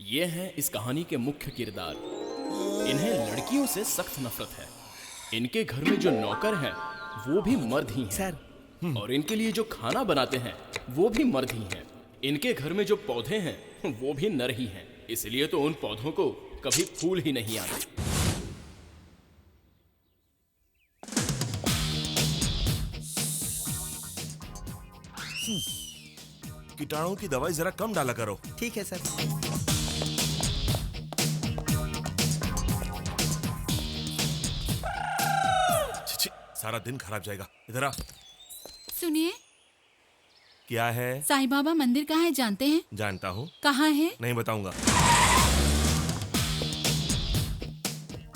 ये हैं इस कहानी के मुख्य किरदार। इन्हें लड़कियों से सख्त नफरत है। इनके घर में जो नौकर हैं वो भी मर्द ही हैं सर। और इनके लिए जो खाना बनाते हैं वो भी मर्द ही हैं। इनके घर में जो पौधे हैं वो भी नर ही हैं, इसलिए तो उन पौधों को कभी फूल ही नहीं आते। कीटाणुओं की दवाई जरा कम डाला करो। ठीक है सर। छी, सारा दिन खराब जाएगा। इधर आ। सुनिए, क्या है? साईं बाबा मंदिर कहाँ है जानते हैं? जानता हूँ। कहाँ है? नहीं बताऊंगा।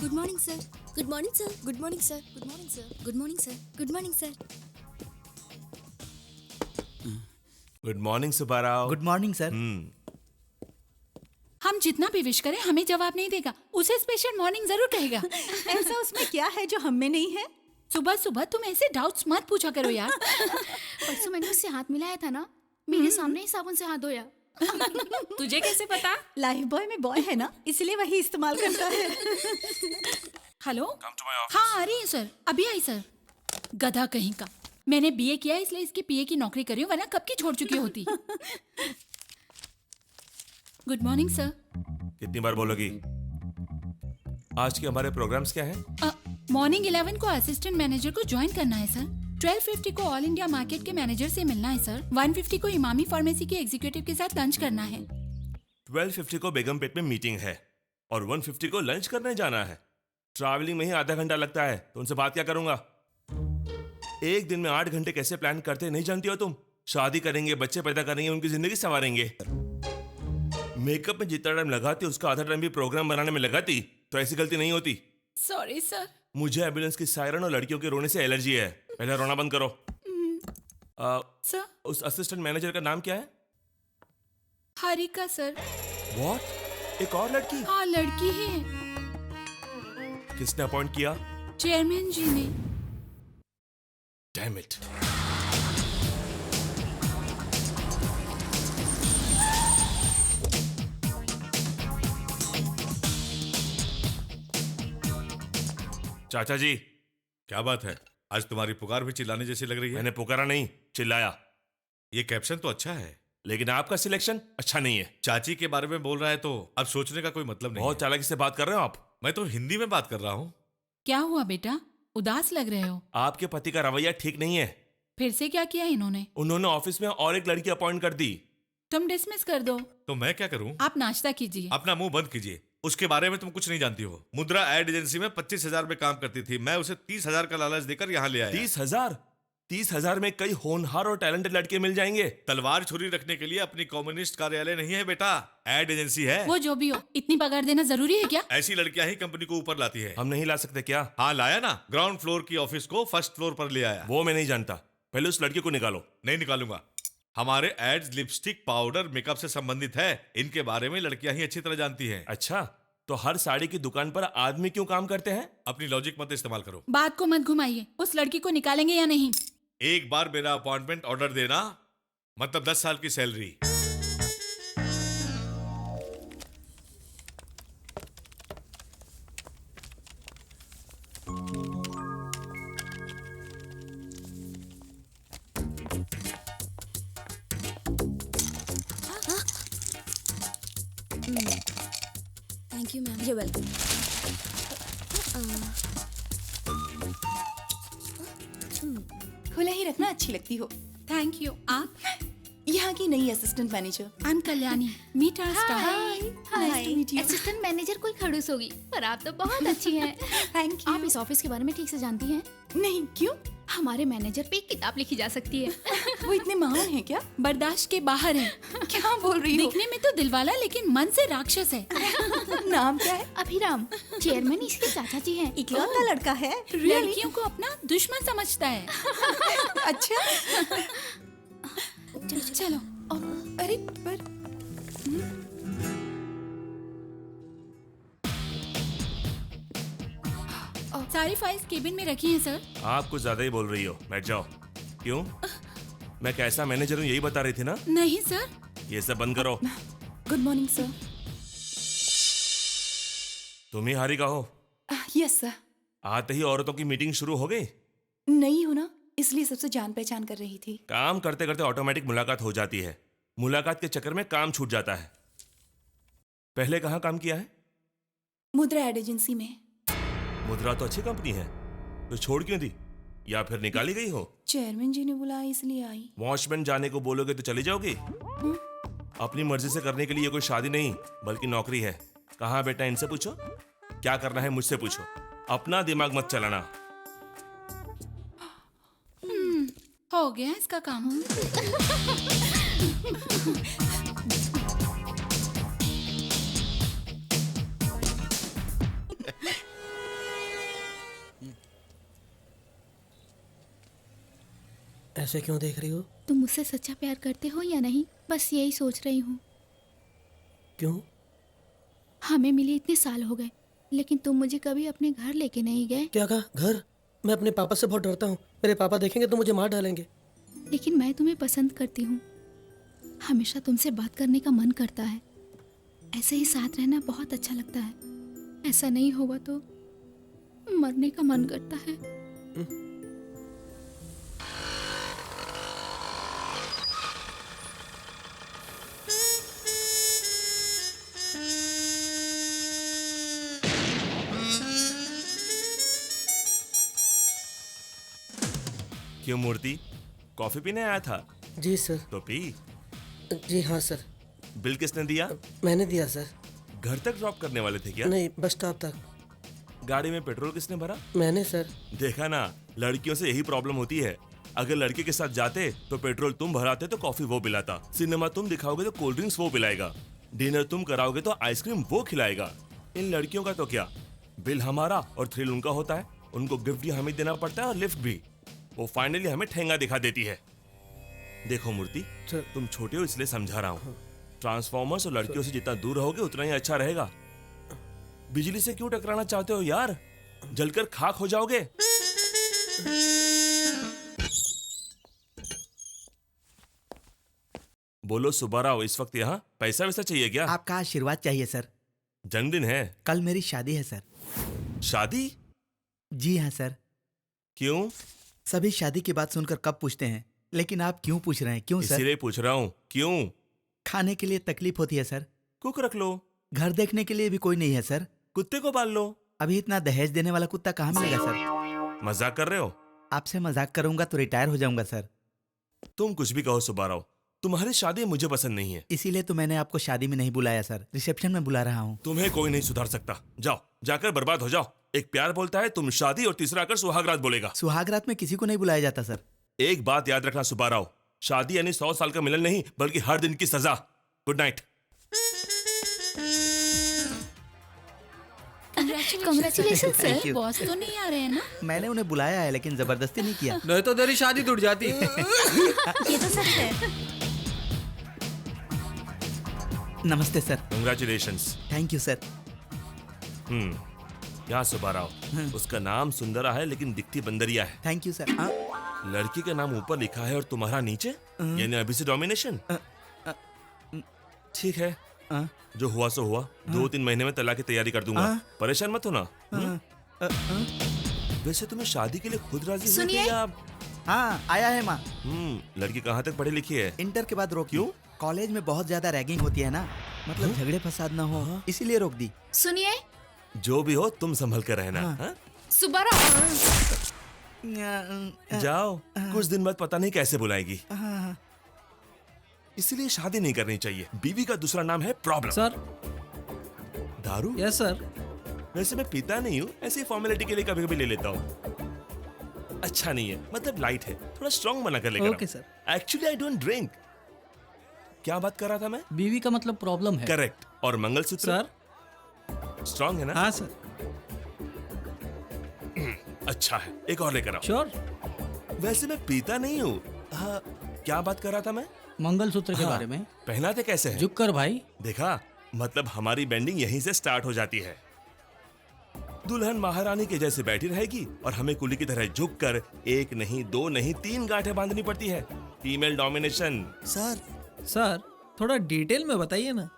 Good morning sir. Good morning sir. Good morning sir. Good morning sir. Good morning sir. Good morning sir. Good morning Subbarao. Good morning sir. हम जितना भी विश करें हमें जवाब नहीं देगा। उसे स्पेशल मॉर्निंग जरूर कहेगा। ऐसा उसमें क्या है जो हम में नहीं है? सुबह सुबह तुम ऐसे डाउट्स मत पूछा करो यार। परसों मैंने उससे हाथ मिलाया था ना, मेरे सामने ही साबुन से हाथ धोया। तुझे कैसे पता? लाइफ बॉय में बॉय है ना, इसलिए वही इस्तेमाल करता है। Hello, Come to my office. हाँ आ रही है सर, अभी आई सर। गधा कहीं का। मैंने बीए किया इसलिए इसकी पीए की नौकरी करी हूँ, वरना कब की छोड़ चुकी होती। Good morning sir. कितनी बार बोलोगी? आज के हमारे प्रोग्राम्स क्या हैं? मॉर्निंग 11 को असिस्टेंट मैनेजर को ज्वाइन करना है सर। 12:50 को ऑल इंडिया मार्केट के मैनेजर से मिलना है सर। 1:50 को इमामी फार्मेसी के एग्जीक्यूटिव के साथ लंच करना है। 12:50 को बेगमपेट में मीटिंग है और 1:50 को लंच करने जाना है। ट्रैवलिंग में ही आधा घंटा लगता है, तो उनसे बात क्या करूंगा? एक दिन में 8 घंटे कैसे प्लान करते नहीं जानती हो तुम? शादी करेंगे, बच्चे पैदा करेंगे, उनकी जिंदगी संवारेंगे। मेकअप में जितना टाइम लगाती उसका आधा टाइम भी प्रोग्राम बनाने में लगाती तो ऐसी गलती नहीं होती। Sorry sir. मुझे एम्बुलेंस की सायरन और लड़कियों के रोने से एलर्जी है। पहले रोना बंद करो। सर, उस असिस्टेंट मैनेजर का नाम क्या है? हारिका सर। व्हाट? एक और लड़की? हाँ लड़की ही है। किसने अपॉइंट किया? चेयरमैन जी ने। Damn it. चाचा जी, क्या बात है? आज तुम्हारी पुकार भी चिल्लाने जैसी लग रही है। मैंने पुकारा नहीं, चिल्लाया। ये कैप्शन तो अच्छा है, लेकिन आपका सिलेक्शन अच्छा नहीं है। चाची के बारे में बोल रहा है तो अब सोचने का कोई मतलब नहीं बहुत है। चालाकी से बात कर रहे हो आप। मैं तो हिंदी में बात कर रहा हूँ। क्या हुआ बेटा, उदास लग रहे हो? आपके पति का रवैया ठीक नहीं है। फिर से क्या किया इन्होंने? उन्होंने ऑफिस में और एक लड़की अपॉइंट कर दी। तुम डिसमिस कर दो। तो मैं क्या करूँ? आप नाश्ता कीजिए। अपना मुंह बंद कीजिए। उसके बारे में तुम कुछ नहीं जानती हो। मुद्रा एड एजेंसी में 25,000 में काम करती थी। मैं उसे 30,000 का लालच देकर यहाँ ले आया। 30,000? 30,000 में कई होनहार और टैलेंटेड लड़के मिल जाएंगे। तलवार छुरी रखने के लिए अपनी कम्युनिस्ट कार्यालय नहीं है बेटा, एड एजेंसी है। वो जो भी हो, इतनी पगार देना जरूरी है क्या? ऐसी लड़कियां ही कंपनी को ऊपर लाती है। हम नहीं ला सकते क्या? हाँ लाया ना, ग्राउंड फ्लोर की ऑफिस को फर्स्ट फ्लोर पर ले आया। वो मैं नहीं जानता। पहले उस लड़की को निकालो। नहीं निकालूंगा। हमारे एड्स लिपस्टिक, पाउडर, मेकअप से संबंधित है। इनके बारे में लड़कियां ही अच्छी तरह जानती हैं। अच्छा, तो हर साड़ी की दुकान पर आदमी क्यों काम करते हैं? अपनी लॉजिक मत इस्तेमाल करो। बात को मत घुमाइए। उस लड़की को निकालेंगे या नहीं? एक बार मेरा अपॉइंटमेंट ऑर्डर देना मतलब 10 साल की salary. Thank you ma'am. You welcome. खुला ही रखना, अच्छी लगती हो। Thank you. आप? यहाँ की नई assistant manager. I am Kalyani. Meet our staff. Nice to meet you. Assistant manager कोई खड़ूस होगी, पर आप तो बहुत अच्छी हैं। Thank you. आप इस ऑफिस के बारे में ठीक से जानती हैं? नहीं, क्यों? हमारे मैनेजर पे एक किताब लिखी जा सकती है। वो इतने महान हैं क्या? बर्दाश्त के बाहर है। क्या बोल रही हो? दिखने में तो दिलवाला लेकिन मन से राक्षस है। नाम क्या है? अभिराम। चेयरमैन इसके चाचा जी हैं। इकलौता लड़का है। लड़कियों को अपना दुश्मन समझता है। अच्छा। चलो। अरे पर सारी फाइल्स केबिन में रखी हैं सर। आप कुछ ज्यादा ही बोल रही हो। बैठ जाओ। क्यों? मैं कैसा मैनेजर हूँ यही बता रही थी ना? नहीं सर। ये सब बंद करो। Good morning sir. तुम ही हारिका हो। Yes sir. आते ही औरतों की मीटिंग शुरू हो गई। नहीं हो ना, इसलिए सबसे जान पहचान कर रही थी। काम करते करते ऑटोमेटिक मुलाकात हो जाती है। मुलाकात के चक्कर में काम छूट जाता है। पहले कहाँ काम किया है? मुद्रा एड एजेंसी में। मुद्रा तो अच्छी कंपनी है, तो छोड़ क्यों दी? या फिर निकाली गई हो? चेयरमैन जी ने बुलाया इसलिए आई। वॉचमैन जाने को बोलोगे तो चली जाओगी? अपनी मर्जी से करने के लिए कोई शादी नहीं बल्कि नौकरी है। कहाँ बेटा, इनसे पूछो। क्या करना है मुझसे पूछो, अपना दिमाग मत चलाना। हो गया इसका काम। ऐसे क्यों देख रही हो? तुम मुझसे सच्चा प्यार करते हो या नहीं, बस यही सोच रही हूँ। क्यों? हमें मिले इतने साल हो गए, लेकिन तुम मुझे कभी अपने घर लेके नहीं गए। क्या कहा? घर? मैं अपने पापा से बहुत डरता हूँ। मेरे पापा देखेंगे तो मुझे मार डालेंगे। लेकिन मैं तुम्हें पसंद करती हूँ। हमेशा तुमसे बात करने का मन करता है। ऐसे ही साथ रहना बहुत अच्छा लगता है। ऐसा नहीं होगा तो मरने का मन करता है। क्यों मूर्ति, कॉफी पीने आया था? जी सर। तो पी। जी हाँ सर। बिल किसने दिया? मैंने दिया सर। घर तक ड्रॉप करने वाले थे क्या? नहीं, बस स्टॉप तक। गाड़ी में पेट्रोल किसने भरा? मैंने सर। देखा ना, लड़कियों से यही प्रॉब्लम होती है। अगर लड़के के साथ जाते तो पेट्रोल तुम भराते तो कॉफी वो पिलाता, सिनेमा तुम दिखाओगे तो कोल्ड ड्रिंक्स वो पिलाएगा, डिनर तुम कराओगे तो आइसक्रीम वो खिलाएगा। इन लड़कियों का तो क्या, बिल हमारा और थ्रिल उनका होता है। उनको गिफ्ट भी हमें देना पड़ता है और लिफ्ट भी। वो फाइनली हमें ठेंगा दिखा देती है। देखो मूर्ति, तुम छोटे हो इसलिए समझा रहा हूँ। ट्रांसफॉर्मर्स और लड़कियों से जितना दूर रहोगे उतना ही अच्छा रहेगा। बिजली से क्यों टकराना चाहते हो यार? जलकर खाक हो जाओगे। बोलो सुब्बाराव, इस वक्त यहाँ पैसा वैसा चाहिए क्या? आपका आशीर्वाद चाहिए सर। जन्मदिन है? कल मेरी शादी है सर। शादी? जी हाँ सर। क्यों? सभी शादी की बात सुनकर कब पूछते हैं, लेकिन आप क्यों पूछ रहे हैं? क्यों सर? इसीलिए पूछ रहा हूँ, क्यों? खाने के लिए तकलीफ होती है सर। कुक रख लो। घर देखने के लिए भी कोई नहीं है सर। कुत्ते को पाल लो। अभी इतना दहेज देने वाला कुत्ता कहाँ मिलेगा सर? मजाक कर रहे हो? आपसे मजाक करूंगा तो रिटायर हो जाऊंगा सर। तुम कुछ भी कहो सुब्बाराव, तुम्हारी शादी मुझे पसंद नहीं है। इसीलिए तो मैंने आपको शादी में नहीं बुलाया सर, रिसेप्शन में बुला रहा हूँ। तुम्हें कोई नहीं सुधार सकता। जाओ, जाकर बर्बाद हो जाओ। एक प्यार बोलता है, तुम शादी, और तीसरा आकर सुहागरात बोलेगा। सुहागरात में किसी को नहीं बुलाया जाता सर। एक बात याद रखना सुब्बाराव, शादी यानी 100 साल का मिलन नहीं बल्कि हर दिन की सजा। Good night. Congratulations, sir. Thank you. Boss तो नहीं आ रहे हैं ना? मैंने उन्हें बुलाया है लेकिन जबरदस्ती नहीं किया। नहीं तो तेरी शादी टूट जाती। ये तो सच है। नमस्ते sir. Congratulations. Thank you sir. क्या सुब्बाराव, उसका नाम सुंदरा है लेकिन दिखती बंदरिया है। Thank you sir. लड़की का नाम ऊपर लिखा है और तुम्हारा नीचे, यानी अभी से डोमिनेशन। ठीक है, जो हुआ सो हुआ। 2-3 महीने में तलाक की तैयारी कर दूंगा। परेशान मत होना। वैसे तुम्हें शादी के लिए खुद राजी हुई सुनिए। थी या? हाँ, आया है माँ। लड़की कहाँ तक पढ़ी लिखी है? इंटर के बाद रोक। क्यों? कॉलेज में बहुत ज्यादा रैगिंग होती है ना, मतलब झगड़े फसाद ना हो, इसीलिए रोक दी। सुनिए जो भी हो तुम संभल कर रहना। हाँ? सुब्बाराव। जाओ, कुछ दिन बाद पता नहीं कैसे बुलाएगी। इसलिए शादी नहीं करनी चाहिए। बीवी का दूसरा नाम है प्रॉब्लम। सर। दारू? Yes sir. वैसे मैं पीता नहीं हूँ, ऐसी फॉर्मेलिटी के लिए कभी कभी ले लेता हूँ। अच्छा नहीं है, मतलब लाइट है, थोड़ा स्ट्रॉन्ग बना कर लेकर। Okay sir. Actually I don't drink. क्या बात कर रहा था मैं? बीवी का मतलब प्रॉब्लम है। करेक्ट। और मंगलसूत्र? सर। स्ट्रॉन्ग है ना? हाँ सर। अच्छा है, एक और लेकर आओ। श्योर। वैसे मैं पीता नहीं हूँ। हाँ, क्या बात कर रहा था मैं? मंगलसूत्र के हाँ, बारे में। पहनाते कैसे है? झुक कर भाई। देखा, मतलब हमारी बेंडिंग यहीं से स्टार्ट हो जाती है। दुल्हन महारानी के जैसे बैठी रहेगी और हमें कुली की तरह झुक कर 1 नहीं 2 नहीं 3 गांठें बांधनी पड़ती है। Female domination. सर थोड़ा डिटेल में बताइए ना।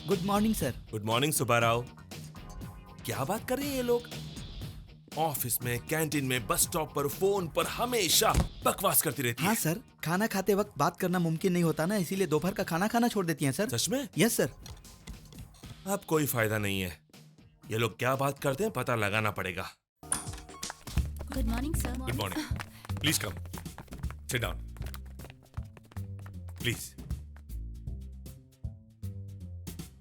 Good morning sir. Good morning Subbarao. क्या बात कर रहे हैं ये लोग? ऑफिस में, कैंटीन में, बस स्टॉप पर, फोन पर हमेशा बकवास करती रहती हाँ है। सर, खाना खाते वक्त बात करना मुमकिन नहीं होता ना, इसीलिए दोपहर का खाना खाना छोड़ देती हैं सर। सच में? Yes sir. अब कोई फायदा नहीं है, ये लोग क्या बात करते हैं पता लगाना पड़ेगा। Good morning sir. Good morning, please come, sit down please.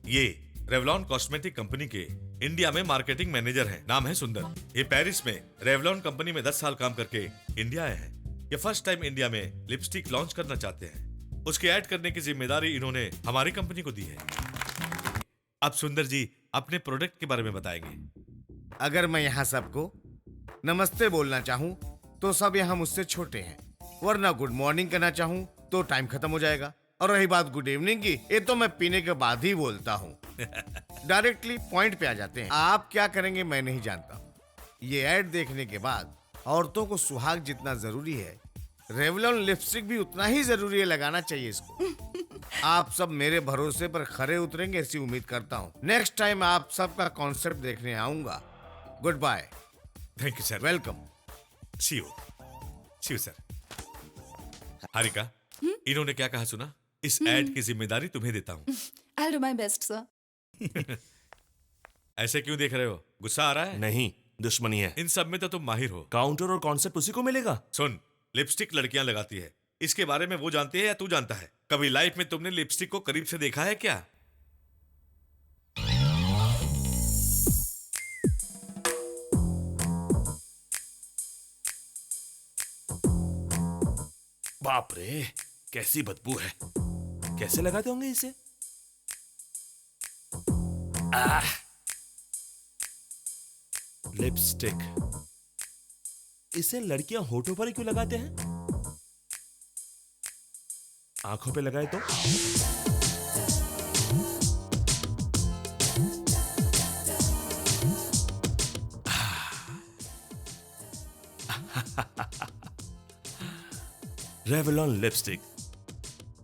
ये रेवलॉन कॉस्मेटिक कंपनी के इंडिया में मार्केटिंग मैनेजर हैं। नाम है सुंदर। ये पेरिस में रेवलॉन कंपनी में 10 साल काम करके इंडिया आए हैं। ये फर्स्ट टाइम इंडिया में लिपस्टिक लॉन्च करना चाहते हैं। उसके ऐड करने की जिम्मेदारी इन्होंने हमारी कंपनी को दी है। अब सुंदर जी अपने प्रोडक्ट के बारे में बताएंगे। अगर मैं यहाँ सबको नमस्ते बोलना चाहूँ तो सब यहाँ मुझसे छोटे हैं, वरना गुड मॉर्निंग कहना चाहूँ तो टाइम खत्म हो जाएगा। और रही बात गुड इवनिंग की, ये तो मैं पीने के बाद ही बोलता हूँ। डायरेक्टली पॉइंट पे आ जाते हैं। आप क्या करेंगे मैं नहीं जानता। ये ऐड देखने के बाद औरतों को सुहाग जितना जरूरी है, रेवलॉन लिपस्टिक भी उतना ही जरूरी है, लगाना चाहिए इसको। आप सब मेरे भरोसे पर खरे उतरेंगे ऐसी उम्मीद करता हूँ। नेक्स्ट टाइम आप सबका कॉन्सेप्ट देखने आऊंगा। Good bye. Thank you sir. Welcome. See you sir. Harika, इन्होंने क्या कहा सुना? इस ऐड की जिम्मेदारी तुम्हें देता हूँ। I will do my best sir. ऐसे क्यों देख रहे हो? गुस्सा आ रहा है? नहीं, दुश्मनी है। इन सब में तो तुम माहिर हो। काउंटर और कॉन्सेप्ट उसी को मिलेगा। सुन, लिपस्टिक लड़कियां लगाती है, इसके बारे में वो जानती है या तू जानता है? कभी लाइफ में तुमने लिपस्टिक को करीब से देखा है क्या? बाप रे, कैसी बदबू है। कैसे लगाते होंगे इसे? लिपस्टिक, इसे लड़कियां होठों पर ही क्यों लगाते हैं? आंखों पे लगाए तो? रेवलॉन लिपस्टिक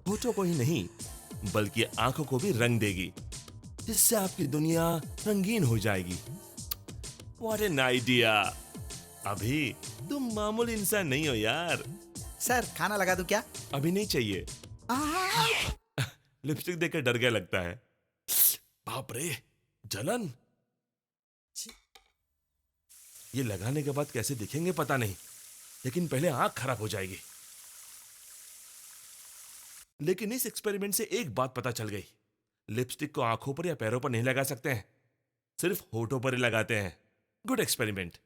होठों को ही नहीं बल्कि आंखों को भी रंग देगी, जिससे आपकी दुनिया रंगीन हो जाएगी। What an idea! अभी तुम मामूली इंसान नहीं हो यार। सर खाना लगा दूं क्या? अभी नहीं चाहिए। लिपस्टिक देखकर डर गया लगता है। बाप रे, जलन। ये लगाने के बाद कैसे दिखेंगे पता नहीं, लेकिन पहले आंख खराब हो जाएगी। लेकिन इस एक्सपेरिमेंट से एक बात पता चल गई, लिपस्टिक को आंखों पर या पैरों पर नहीं लगा सकते हैं, सिर्फ होठों पर ही लगाते हैं। Good experiment.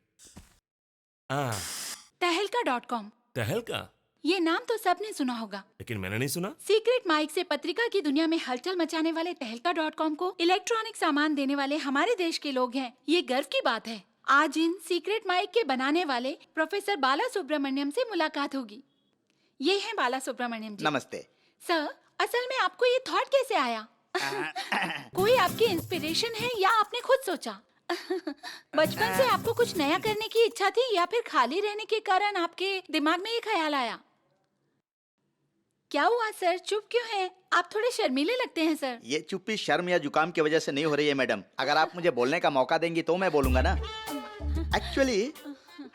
तहलका.com। तहलका? ये नाम तो सबने सुना होगा, लेकिन मैंने नहीं सुना। सीक्रेट माइक से पत्रिका की दुनिया में हलचल मचाने वाले तहलका.com को इलेक्ट्रॉनिक सामान देने वाले हमारे देश के लोग हैं। ये गर्व की बात है। आज इन सीक्रेट माइक के बनाने वाले प्रोफेसर बाला सुब्रमण्यम से मुलाकात होगी। ये हैं बाला सुब्रमण्यम जी। नमस्ते सर, असल में आपको ये थॉट कैसे आया? कोई आपकी इंस्पिरेशन है या आपने खुद सोचा? बचपन से आपको कुछ नया करने की इच्छा थी या फिर खाली रहने के कारण आपके दिमाग में ये ख्याल आया? क्या हुआ सर, चुप क्यों हैं? आप थोड़े शर्मीले लगते हैं सर। ये चुप्पी शर्म या जुकाम की वजह से नहीं हो रही है मैडम। अगर आप मुझे बोलने का मौका देंगी तो मैं बोलूंगा ना। एक्चुअली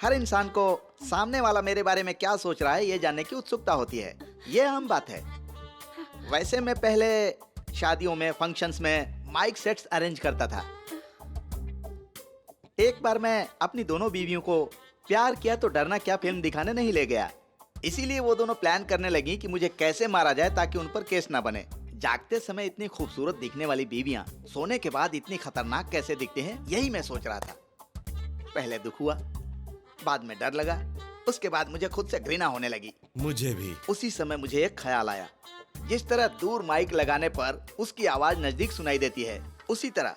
हर इंसान को सामने वाला मेरे बारे में क्या सोच रहा है ये जानने की उत्सुकता होती है। ये आम बात है। वैसे मैं पहले शादियों में, फंक्शंस में माइक सेट्स अरेंज करता था। एक बार मैं अपनी दोनों बीवियों को प्यार किया तो डरना क्या फिल्म दिखाने नहीं ले गया। इसीलिए वो दोनों प्लान करने लगी कि मुझे कैसे मारा जाए ताकि उन पर केस ना बने। जागते समय इतनी खूबसूरत दिखने वाली बीवियां सोने के बाद इतनी खतरनाक कैसे दिखते हैं, यही मैं सोच रहा था। पहले दुख हुआ, बाद में डर लगा, उसके बाद मुझे खुद से घृणा होने लगी। मुझे भी। उसी समय मुझे एक ख्याल आया, जिस तरह दूर माइक लगाने पर उसकी आवाज नजदीक सुनाई देती है, उसी तरह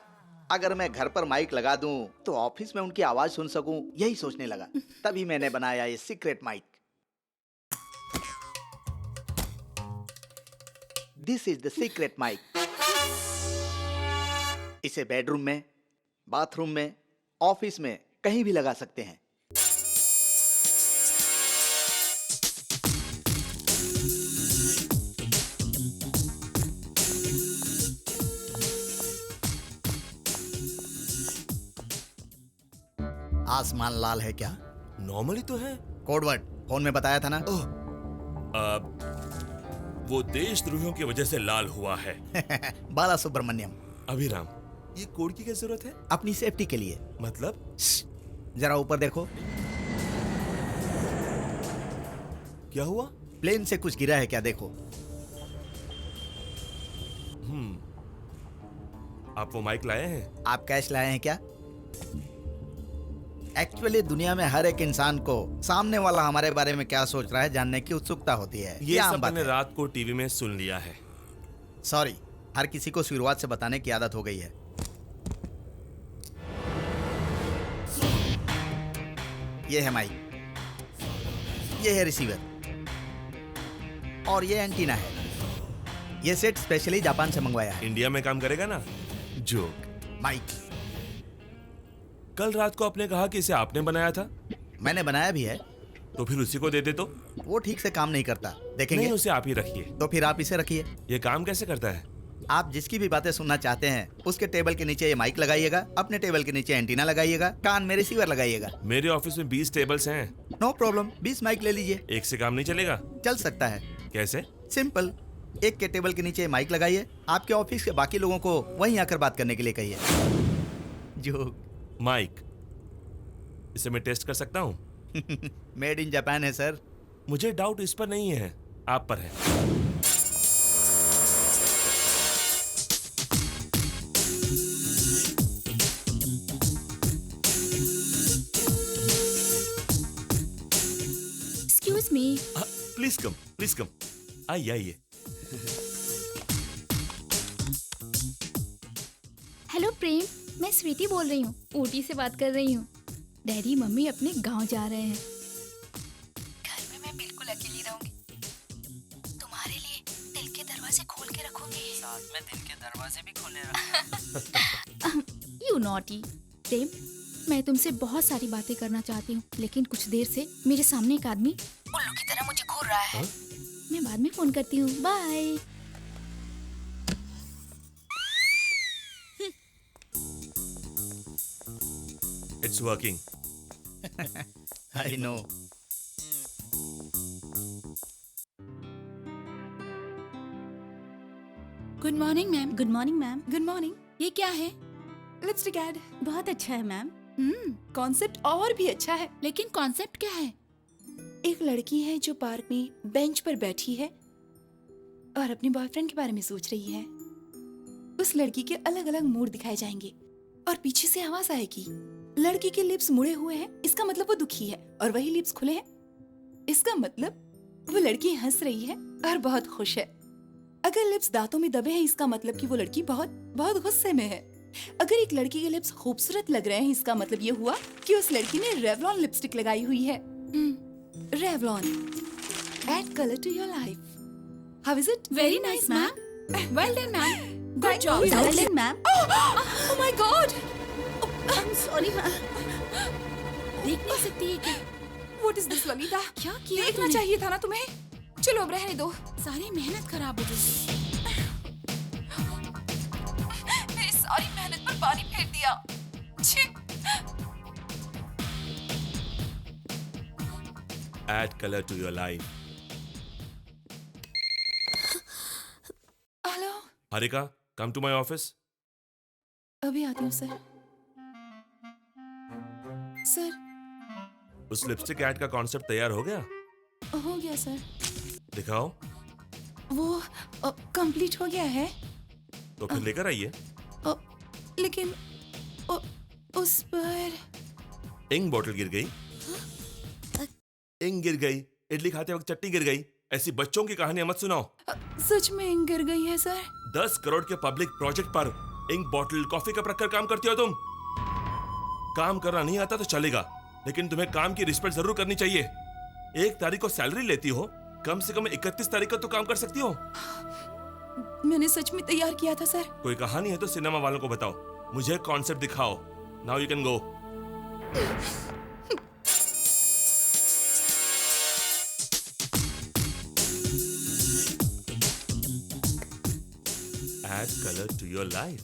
अगर मैं घर पर माइक लगा दूं तो ऑफिस में उनकी आवाज सुन सकूं, यही सोचने लगा। तभी मैंने बनाया ये secret mic. This is the secret mic. इसे बेडरूम में, बाथरूम में, ऑफिस में कहीं भी लगा सकते हैं। आसमान लाल है क्या? नॉर्मली तो है। कोड वर्ड फोन में बताया था ना। ओह, वो देशद्रोहियों की वजह से लाल हुआ है। बाला सुब्रमण्यम। अभिराम, ये कोड की क्या जरूरत है? अपनी सेफ्टी के लिए। मतलब? जरा ऊपर देखो। क्या हुआ? प्लेन से कुछ गिरा है क्या? देखो। आप वो माइक लाए हैं? आप कैश लाए हैं क्या? एक्चुअली दुनिया में हर एक इंसान को सामने वाला हमारे बारे में क्या सोच रहा है जानने की उत्सुकता होती है। ये आम सब बात मैंने है। रात को टीवी में सुन लिया है। सॉरी, हर किसी को शुरुआत से बताने की आदत हो गई है। ये है माइक, ये है रिसीवर और ये एंटीना है। ये सेट स्पेशली जापान से मंगवाया है। इंडिया में काम करेगा ना? जोक। माइक कल रात को आपने कहा कि इसे आपने बनाया था। मैंने बनाया भी है। तो फिर उसी को दे दे तो। वो ठीक से काम नहीं करता, देखेंगे? नहीं, उसे आप ही रखिए। तो फिर आप इसे रखिए। ये काम कैसे करता है? आप जिसकी भी बातें सुनना चाहते हैं उसके टेबल के नीचे ये माइक लगाइएगा, अपने टेबल के नीचे एंटीना लगाइएगा, कान में रिसीवर लगाइएगा। मेरे ऑफिस में 20 टेबल्स हैं। नो प्रॉब्लम, 20 माइक ले लीजिए। एक से काम नहीं चलेगा? चल सकता है। कैसे? सिंपल, एक के टेबल के नीचे माइक लगाइए, आपके ऑफिस के बाकी लोगों को वहीं आकर बात करने के लिए कहिए। जो माइक, इसे मैं टेस्ट कर सकता हूँ? मेड इन जापान है सर। मुझे डाउट इस पर नहीं है, आप पर है। Excuse me. Please come, please come. आइए आइए। हेलो प्रेम, मैं स्वीटी बोल रही हूँ, ऊटी से बात कर रही हूँ। डैडी मम्मी अपने गांव जा रहे हैं। घर में मैं बिल्कुल अकेली रहूंगी। तुम्हारे लिए दिल के दरवाजे खोल के रखूंगी। साथ में दिल के दरवाजे भी खोले रखो। You naughty. प्रेम, मैं तुमसे बहुत सारी बातें करना चाहती हूँ, लेकिन कुछ देर से मेरे सामने एक आदमी उल्लू की तरह मुझे घूर रहा है। मैं बाद में फोन करती हूँ, bye. It's working. I know. Good morning ma'am. Good morning ma'am. Good morning. ये क्या है? लिपस्टिक ऐड बहुत अच्छा है मैम। हम्म, कॉन्सेप्ट और भी अच्छा है। लेकिन कॉन्सेप्ट क्या है? एक लड़की है जो पार्क में बेंच पर बैठी है और अपने बॉयफ्रेंड के बारे में सोच रही है। उस लड़की के अलग अलग मूड दिखाए जाएंगे और पीछे से आवाज आएगी, लड़की के लिप्स मुड़े हुए हैं, इसका मतलब वो दुखी है, और वही लिप्स खुले हैं, इसका मतलब वो लड़की हंस रही है और बहुत खुश है। अगर लिप्स दांतों में दबे हैं, इसका मतलब कि वो लड़की बहुत बहुत गुस्से में है। अगर एक लड़की के लिप्स खूबसूरत लग रहे हैं, इसका मतलब ये हुआ कि उस लड़की ने रेवलॉन लिपस्टिक लगाई हुई है। Revlon, add colour to your life. How is it? Very nice ma'am. Well done ma'am. Good job. Well done, ma'am. Oh my God! I'm sorry, ma'am. देख नहीं सकती है क्या? What is this, Lalita? क्या किया देखना तूने? चाहिए था ना तुम्हें। चलो अब रहने दो। सारी मेहनत खराब हो गई। मेरी सारी मेहनत पर पानी फेर दिया। छी। Add color to your life. Hello, Harika, come to my office. अभी आती हूँ सर। सर, उस लिपस्टिक ऐड का कॉन्सेप्ट तैयार हो गया? हो गया सर। दिखाओ। वो कंप्लीट हो गया है, तो फिर लेकर आइए। लेकिन उस पर इंक बोतल गिर गई। इंक गिर गई, इडली खाते वक्त चटनी गिर गई, ऐसी बच्चों की कहानियां मत सुनाओ। सच में इंक गिर गई है सर। 10 करोड़ के पब्लिक प्रोजेक्ट पर इंक बॉटल कॉफी कप रखकर काम करती हो तुम। काम करना नहीं आता तो चलेगा, लेकिन तुम्हें काम की रिस्पेक्ट जरूर करनी चाहिए। 1 तारीख को सैलरी लेती हो, कम से कम 31 तारीख को तो काम कर सकती हो। मैंने सच में तैयार किया था सर। कोई कहानी है तो सिनेमा वालों को बताओ, मुझे कॉन्सेप्ट दिखाओ। Now you can go. Add color to your life.